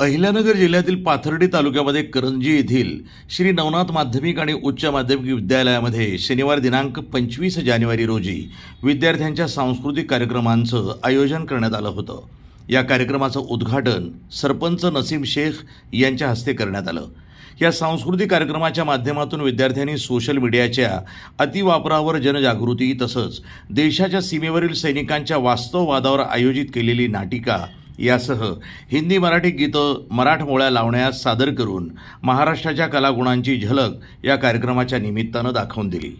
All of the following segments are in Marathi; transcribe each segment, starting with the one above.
अहिल्यानगर जिल्ह्यातील पाथर्डी तालुक्यामध्ये करंजी येथील श्री नवनाथ माध्यमिक आणि उच्च माध्यमिक विद्यालयामध्ये शनिवार दिनांक 25 जानेवारी रोजी विद्यार्थ्यांच्या सांस्कृतिक कार्यक्रमांचं आयोजन करण्यात आलं होतं। या कार्यक्रमाचं उद्घाटन सरपंच नसीम शेख यांच्या हस्ते करण्यात आलं। या सांस्कृतिक कार्यक्रमाच्या माध्यमातून विद्यार्थ्यांनी सोशल मीडियाच्या अतिवापरावर जनजागृती तसंच देशाच्या सीमेवरील सैनिकांच्या वास्तववादावर आयोजित केलेली नाटिका यासह हिंदी मराठी गीतं मराठमोळ्या लावण्यास सादर करून महाराष्ट्राच्या कलागुणांची झलक या कार्यक्रमाच्या निमित्तानं दाखवून दिली।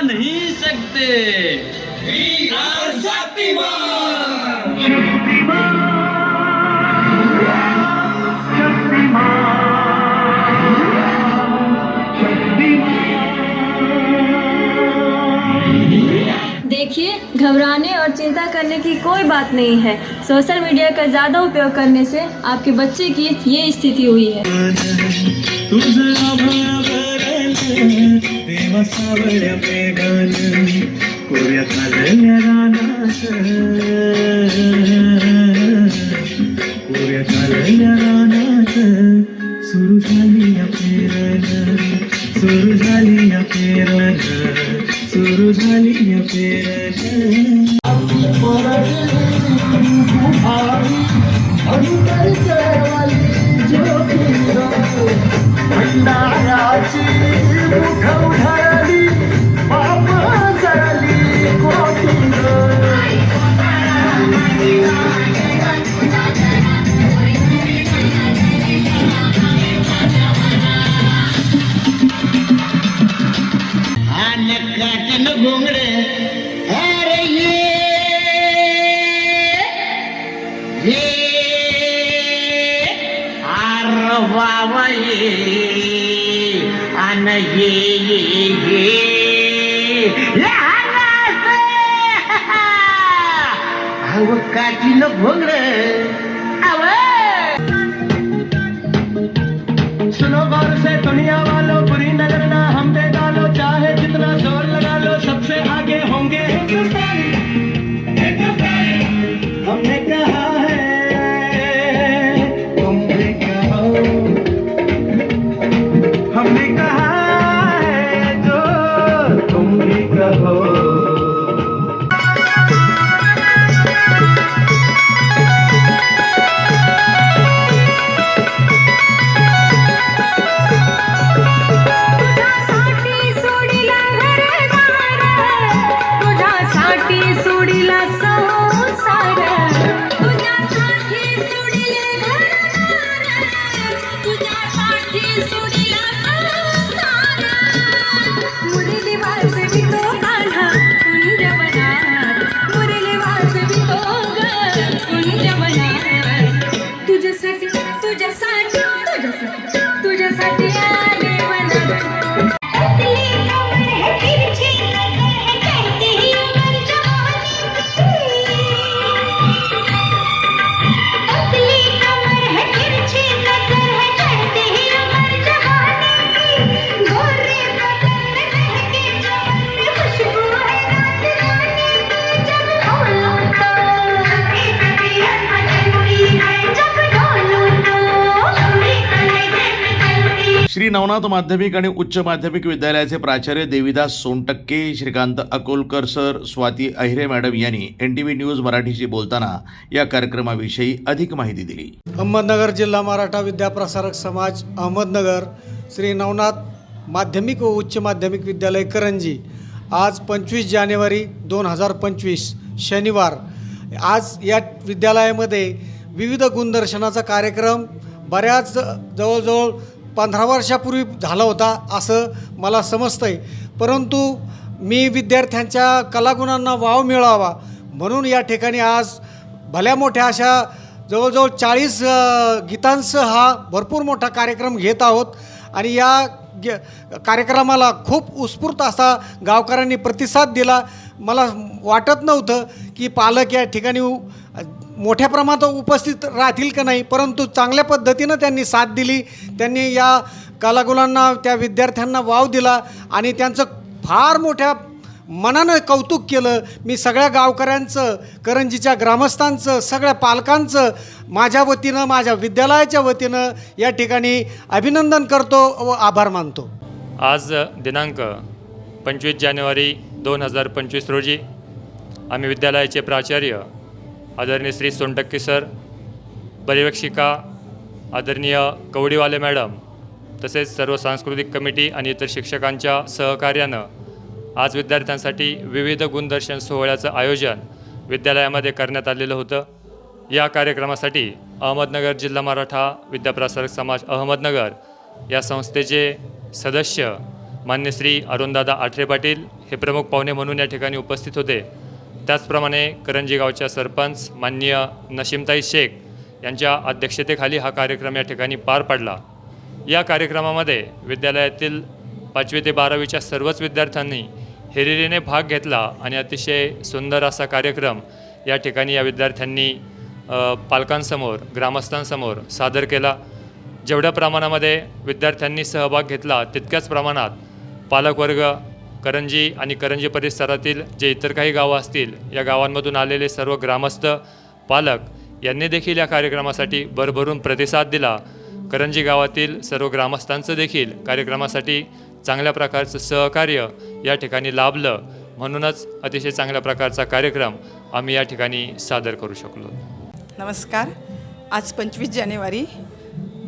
नहीं सकते देखिए, घबराने और चिंता करने की कोई बात नहीं है। सोशल मीडिया का ज़्यादा उपयोग करने से आपके बच्चे की ये स्थिति हुई है। सुरू झाली घोंगडे अरे ये आर बाबा ये अन ये अव काटीन घोंगडे अव सुनो गौर से दुनिया वालों बुरी नजर ना हम पे डालो चाहे जितना जोर लगा लो सबसे आगे होंगे हमने कहा है तुम भी कहो हमने कहा है जो तुम भी कहो। श्री नवनाथ माध्यमिक आणि उच्च माध्यमिक विद्यालयाचे प्राचार्य देवीदास सोनटक्के, श्रीकांत अकोलकर सर, स्वाती अहिरे मॅडम यांनी NTV न्यूज मराठीशी बोलताना या कार्यक्रमाविषयी अधिक माहिती दिली। अहमदनगर जिल्हा मराठा विद्याप्रसारक समाज अहमदनगर श्री नवनाथ माध्यमिक व उच्च माध्यमिक विद्यालय करंजी आज 25 जानेवारी 2025 शनिवार आज या विद्यालयामध्ये विविध गुणदर्शनाचा कार्यक्रम बऱ्याच जवळजवळ 15 वर्षापूर्वी झाला होता असं मला समजतंय, परंतु मी विद्यार्थ्यांच्या कलागुणांना वाव मिळावा म्हणून या ठिकाणी आज भल्या मोठ्या अशा जवळजवळ 40 गीतांसह हा भरपूर मोठा कार्यक्रम घेत आहोत आणि या कार्यक्रमाला खूप उत्स्फूर्त असा गावकऱ्यांनी प्रतिसाद दिला. मला वाटत नव्हतं की पालक या ठिकाणी मोठ्या प्रमाणात उपस्थित राहतील का नाही, परंतु चांगल्या पद्धतीनं त्यांनी साथ दिली. त्यांनी या कलागुणांना, त्या विद्यार्थ्यांना वाव दिला आणि त्यांचं फार मोठ्या मनानं कौतुक केलं. मी सगळ्या गावकऱ्यांचं, करंजीच्या ग्रामस्थांचं, सगळ्या पालकांचं माझ्या वतीनं, माझ्या विद्यालयाच्या वतीनं या ठिकाणी अभिनंदन करतो व आभार मानतो. आज दिनांक 25 जानेवारी 2025 रोजी आम्ही विद्यालयाचे प्राचार्य आदरणीय श्री सोनटक्के सर, पर्यवेक्षिका आदरणीय कवडीवाले मॅडम, तसेच सर्व सांस्कृतिक कमिटी आणि इतर शिक्षकांच्या सहकार्यानं आज विद्यार्थ्यांसाठी विविध गुणदर्शन सोहळ्याचं आयोजन विद्यालयामध्ये करण्यात आलेलं होतं. या कार्यक्रमासाठी अहमदनगर जिल्हा मराठा विद्याप्रसारक समाज अहमदनगर या संस्थेचे सदस्य मान्य श्री अरुणदादा आठरे पाटील हे प्रमुख पाहुणे म्हणून या ठिकाणी उपस्थित होते. त्याचप्रमाणे करंजी गावच्या सरपंच माननीय नशीमताई शेख यांच्या अध्यक्षतेखाली हा कार्यक्रम या ठिकाणी पार पडला. या कार्यक्रमामध्ये विद्यालयातील 5वी ते 12वीच्या सर्वच विद्यार्थ्यांनी हिरिरीने भाग घेतला आणि अतिशय सुंदर असा कार्यक्रम या ठिकाणी या विद्यार्थ्यांनी पालकांसमोर, ग्रामस्थांसमोर सादर केला. जेवढ्या प्रमाणामध्ये विद्यार्थ्यांनी सहभाग घेतला तितक्याच प्रमाणात पालकवर्ग, करंजी आणि करंजी परिसरातील जे इतर काही गावं असतील या गावांमधून आलेले सर्व ग्रामस्थ, पालक यांनी देखील या कार्यक्रमासाठी भरभरून प्रतिसाद दिला. करंजी गावातील सर्व ग्रामस्थांचं देखील कार्यक्रमासाठी चांगल्या प्रकारचं सहकार्य या ठिकाणी लाभलं. म्हणूनच अतिशय चांगल्या प्रकारचा कार्यक्रम आम्ही या ठिकाणी सादर करू शकलो. नमस्कार. आज 25 जानेवारी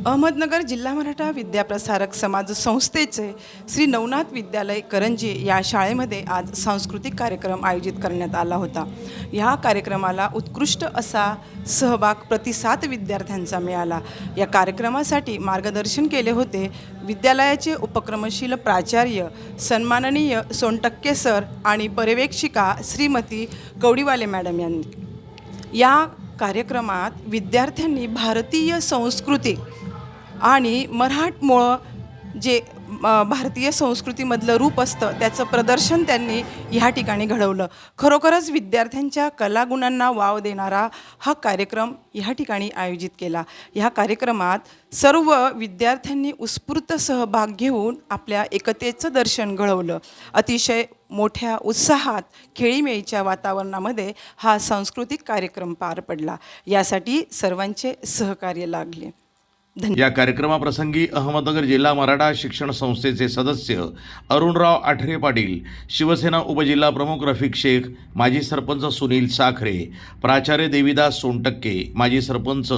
अहमदनगर जिल्हा मराठा विद्याप्रसारक समाज संस्थेचे श्री नवनाथ विद्यालय करंजी या शाळेमध्ये आज सांस्कृतिक कार्यक्रम आयोजित करण्यात आला होता. ह्या कार्यक्रमाला उत्कृष्ट असा सहभाग, प्रतिसाद विद्यार्थ्यांचा मिळाला. या कार्यक्रमासाठी मार्गदर्शन केले होते विद्यालयाचे उपक्रमशील प्राचार्य सन्माननीय सोनटक्के सर आणि पर्यवेक्षिका श्रीमती कवडीवाले मॅडम यांनी. या कार्यक्रमात विद्यार्थ्यांनी भारतीय संस्कृती आणि मराठमोळं जे भारतीय संस्कृतीमधलं रूप असतं त्याचं प्रदर्शन त्यांनी ह्या ठिकाणी घडवलं. खरोखरच विद्यार्थ्यांच्या कलागुणांना वाव देणारा हा कार्यक्रम ह्या ठिकाणी आयोजित केला. ह्या कार्यक्रमात सर्व विद्यार्थ्यांनी उत्स्फूर्त सहभाग घेऊन आपल्या एकतेचं दर्शन घडवलं. अतिशय मोठ्या उत्साहात, खेळीमेळीच्या वातावरणामध्ये हा सांस्कृतिक कार्यक्रम पार पडला. यासाठी सर्वांचे सहकार्य लागले. या कार्यक्रमाप्रसंगी अहमदनगर जिल्हा मराठा शिक्षण संस्थेचे सदस्य अरुणराव आठरे पाटील, शिवसेना उपजिल्हा प्रमुख रफिक शेख, माजी सरपंच सुनील साखरे, प्राचार्य देविदास सोनटक्के, माजी सरपंच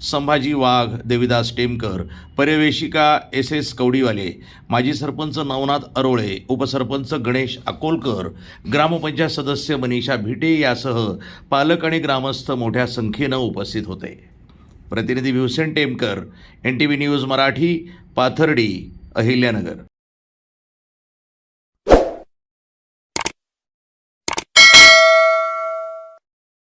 संभाजी वाघ, देविदास टेमकर, पर्यवेक्षिका SS कवडीवाले, माजी सरपंच नवनाथ अरोळे, उपसरपंच गणेश अकोलकर, ग्रामपंचायत सदस्य मनीषा भिटे यासह पालक आणि ग्रामस्थ मोठ्या संख्येनं उपस्थित होते. प्रतिनिधी भीमसेन टेमकर, NTV न्यूज मराठी, पाथर्डी, अहिल्यानगर.